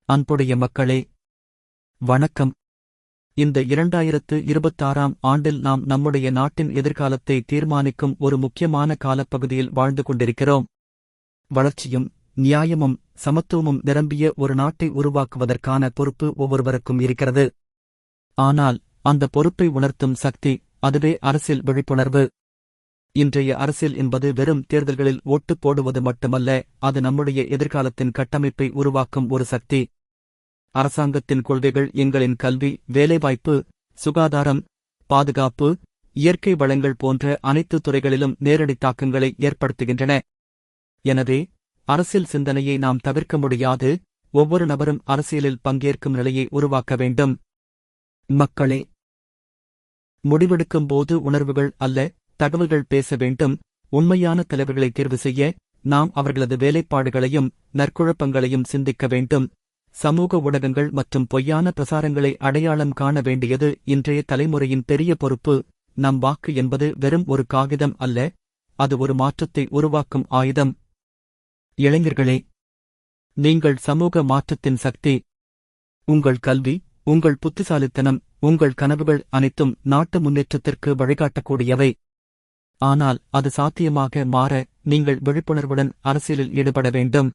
அன்புடைய மக்களே, வணக்கம். இந்த 2026ஆம் ஆண்டில் நாம் நம்முடைய நாட்டின் எதிர்காலத்தை தீர்மானிக்கும் ஒரு முக்கியமான காலப்பகுதியில் வாழ்ந்து கொண்டிருக்கிறோம். வளர்ச்சியும் நியாயமும் சமத்துவமும் நிரம்பிய ஒரு நாட்டை உருவாக்குவதற்கான பொறுப்பு ஒவ்வொருவருக்கும் இருக்கிறது. ஆனால் அந்த பொறுப்பை உணர்த்தும் சக்தி, அதுவே அரசியல் விழிப்புணர்வு. இன்றைய அரசியல் என்பது வெறும் தேர்தல்களில் ஓட்டுப் போடுவது மட்டுமல்ல, அது நம்முடைய எதிர்காலத்தின் கட்டமைப்பை உருவாக்கும் ஒரு சக்தி. அரசாங்கத்தின் கொள்கைகள் எங்களின் கல்வி, வேலைவாய்ப்பு, சுகாதாரம், பாதுகாப்பு, இயற்கை வளங்கள் போன்ற அனைத்து துறைகளிலும் நேரடி தாக்கங்களை ஏற்படுத்துகின்றன. எனவே அரசியல் சிந்தனையை நாம் தவிர்க்க முடியாது. ஒவ்வொரு நபரும் அரசியலில் பங்கேற்கும் நிலையை உருவாக்க வேண்டும். மக்களே, முடிவெடுக்கும் போது உணர்வுகள் அல்ல, தகவல்கள் பேச வேண்டும். உண்மையான தலைவர்களை தேர்வு செய்ய நாம் அவர்களது வேலைப்பாடுகளையும் நற்குழப்பங்களையும் சிந்திக்க வேண்டும். சமூக ஊடகங்கள் மற்றும் பொய்யான பிரசாரங்களை அடையாளம் காண வேண்டியது இன்றைய தலைமுறையின் பெரிய பொறுப்பு. நம் வாக்கு என்பது வெறும் ஒரு காகிதம் அல்ல, அது ஒரு மாற்றத்தை உருவாக்கும் ஆயுதம். இளைஞர்களே, நீங்கள் சமூக மாற்றத்தின் சக்தி. உங்கள் கல்வி, உங்கள் புத்திசாலித்தனம், உங்கள் கனவுகள் அனைத்தும் நாட்டு முன்னேற்றத்திற்கு வழிகாட்டக்கூடியவை. ஆனால் அது சாத்தியமாக மாற நீங்கள் விழிப்புணர்வுடன் அரசியலில் ஈடுபட வேண்டும்.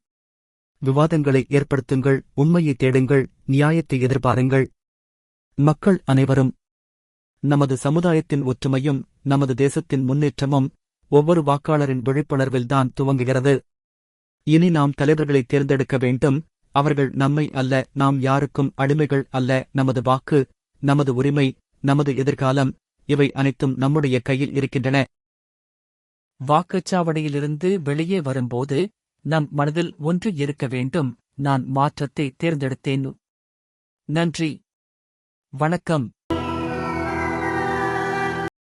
விவாதங்களை ஏற்படுத்துங்கள், உண்மையை தேடுங்கள், நியாயத்தை எதிர்பாருங்கள். மக்கள் அனைவரும். நமது சமுதாயத்தின் ஒற்றுமையும் நமது தேசத்தின் முன்னேற்றமும் ஒவ்வொரு வாக்காளரின் விழிப்புணர்வில்தான் துவங்குகிறது. இனி நாம் தலைவர்களை தேர்ந்தெடுக்க வேண்டும். அவர்கள் நம்மை அல்ல, நாம் யாருக்கும் அடிமைகள் அல்ல. நமது வாக்கு, நமது உரிமை, நமது எதிர்காலம், இவை அனைத்தும் நம்முடைய கையில் இருக்கின்றன. வாக்குச்சாவடியிலிருந்து வெளியே வரும்போது நம் மனதில் ஒன்று இருக்க வேண்டும்: நான் மாற்றத்தை தேர்ந்தெடுத்தேன். நன்றி, வணக்கம்.